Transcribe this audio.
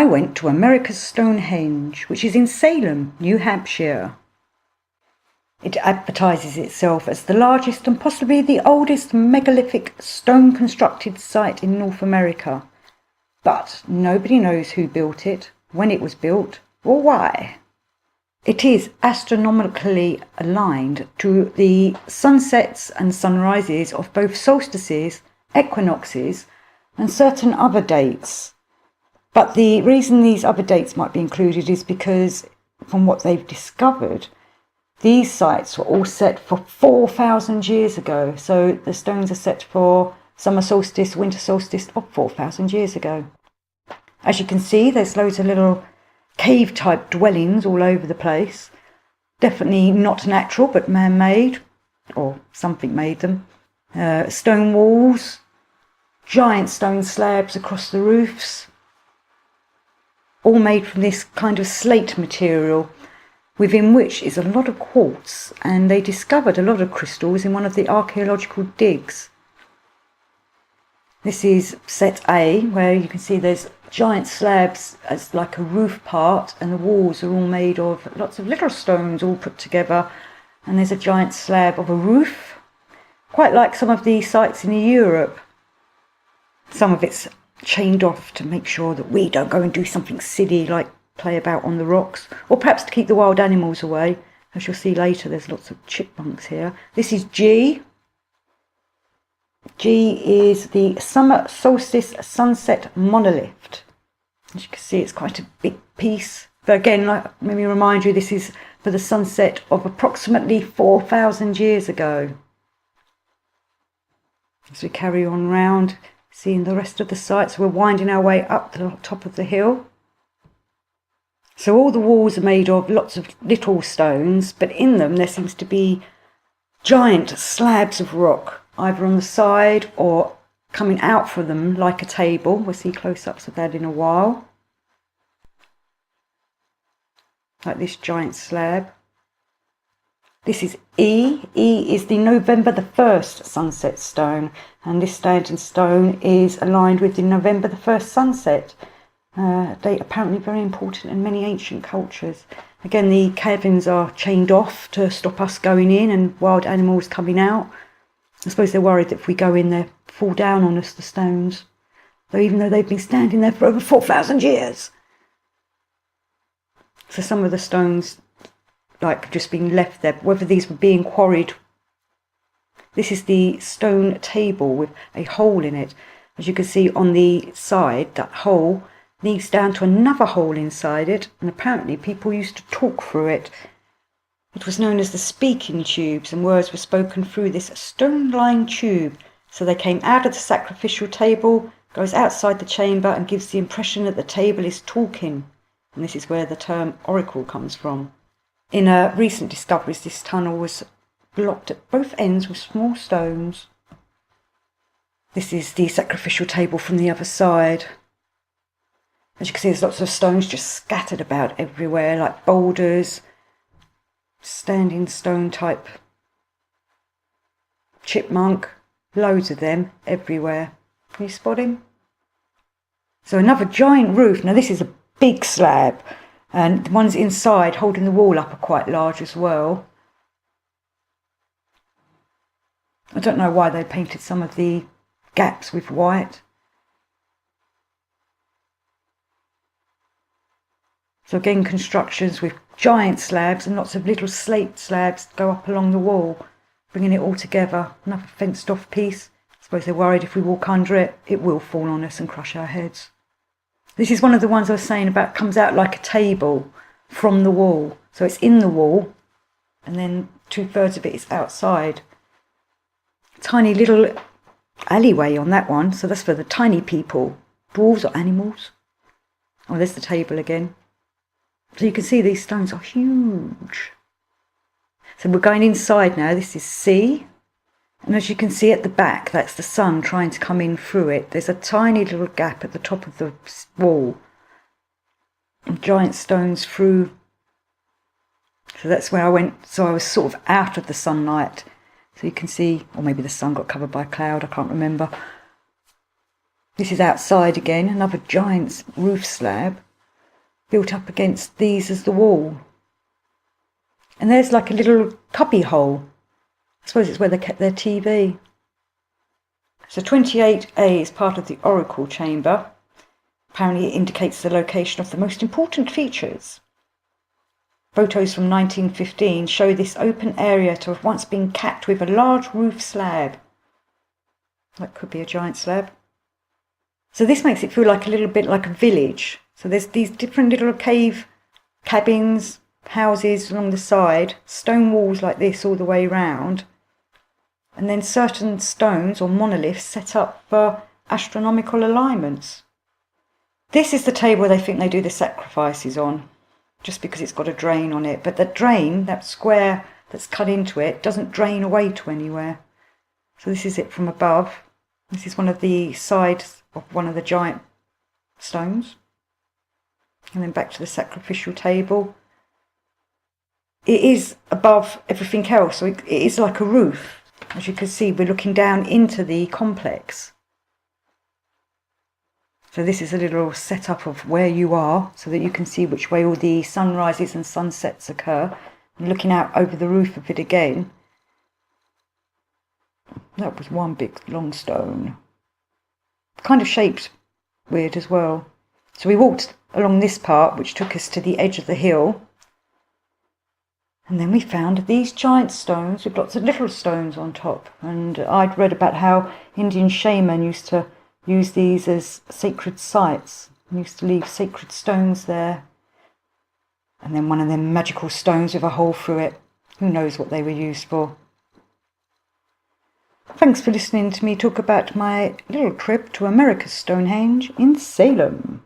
I went to America's Stonehenge, which is in Salem, New Hampshire. It advertises itself as the largest and possibly the oldest megalithic stone-constructed site in North America. But nobody knows who built it, when it was built, or why. It is astronomically aligned to the sunsets and sunrises of both solstices, equinoxes, and certain other dates. But the reason these other dates might be included is because, from what they've discovered, these sites were all set for 4,000 years ago. So the stones are set for summer solstice, winter solstice of 4,000 years ago. As you can see, there's loads of little cave-type dwellings all over the place. Definitely not natural, but man-made, or something made them. Stone walls, giant stone slabs across the roofs, all made from this kind of slate material, within which is a lot of quartz, and they discovered a lot of crystals in one of the archaeological digs. This is set A, where you can see there's giant slabs as like a roof part, and the walls are all made of lots of little stones all put together, and there's a giant slab of a roof, quite like some of the sites in Europe. Some of it's chained off to make sure that we don't go and do something silly like play about on the rocks, or perhaps to keep the wild animals away. As you'll see later, there's lots of chipmunks here. This is G. G is the summer solstice sunset monolith. As you can see, it's quite a big piece. But again, let me remind you, this is for the sunset of approximately 4,000 years ago. As we carry on round, seeing the rest of the sites, we're winding our way up the top of the hill. So all the walls are made of lots of little stones, but in them there seems to be giant slabs of rock, either on the side or coming out from them like a table. We'll see close-ups of that in a while. Like this giant slab. This is E. E is the November the 1st sunset stone, and this standing stone is aligned with the November the 1st sunset. Date apparently very important in many ancient cultures. Again, the caverns are chained off to stop us going in and wild animals coming out. I suppose they're worried that if we go in, they'll fall down on us, the stones. Even though they've been standing there for over 4,000 years. So some of the stones, like just being left there, whether these were being quarried. This is the stone table with a hole in it. As you can see on the side, that hole leads down to another hole inside it, and apparently people used to talk through it. It was known as the speaking tubes, and words were spoken through this stone-lined tube. So they came out of the sacrificial table, goes outside the chamber, and gives the impression that the table is talking. And this is where the term oracle comes from. In recent discoveries, this tunnel was blocked at both ends with small stones. This is the sacrificial table from the other side. As you can see, there's lots of stones just scattered about everywhere, like boulders, standing stone type chipmunk, loads of them everywhere. Can you spot him? So another giant roof. Now this is a big slab, and the ones inside holding the wall up are quite large as well. I don't know why they painted some of the gaps with white. So again, constructions with giant slabs and lots of little slate slabs go up along the wall, bringing it all together. Another fenced off piece. I suppose they're worried if we walk under it, it will fall on us and crush our heads. This is one of the ones I was saying about, comes out like a table from the wall. So it's in the wall, and then 2/3 of it is outside. Tiny little alleyway on that one, so that's for the tiny people. Dwarves or animals. Oh, there's the table again. So you can see these stones are huge. So we're going inside now. This is C. And as you can see at the back, that's the sun trying to come in through it. There's a tiny little gap at the top of the wall. And giant stones through. So that's where I went. So I was sort of out of the sunlight. So you can see, or maybe the sun got covered by a cloud, I can't remember. This is outside again, another giant roof slab. built up against these as the wall. And there's like a little cubby hole. I suppose it's where they kept their TV. So 28A is part of the oracle chamber. Apparently it indicates the location of the most important features. Photos from 1915 show this open area to have once been capped with a large roof slab. That could be a giant slab. So this makes it feel like a little bit like a village. So there's these different little cave cabins, houses along the side, stone walls like this all the way round, and then certain stones or monoliths set up for astronomical alignments. This is the table they think they do the sacrifices on, just because it's got a drain on it. But the drain, that square that's cut into it, doesn't drain away to anywhere. So this is it from above. This is one of the sides of one of the giant stones. And then back to the sacrificial table. It is above everything else, so it is like a roof. As you can see, we're looking down into the complex. So this is a little setup of where you are, so that you can see which way all the sunrises and sunsets occur. And looking out over the roof of it again. That was one big long stone. Kind of shaped weird as well. So we walked along this part, which took us to the edge of the hill. And then we found these giant stones with lots of little stones on top. And I'd read about how Indian shaman used to use these as sacred sites. They used to leave sacred stones there. And then one of them magical stones with a hole through it. Who knows what they were used for. Thanks for listening to me talk about my little trip to America's Stonehenge in Salem.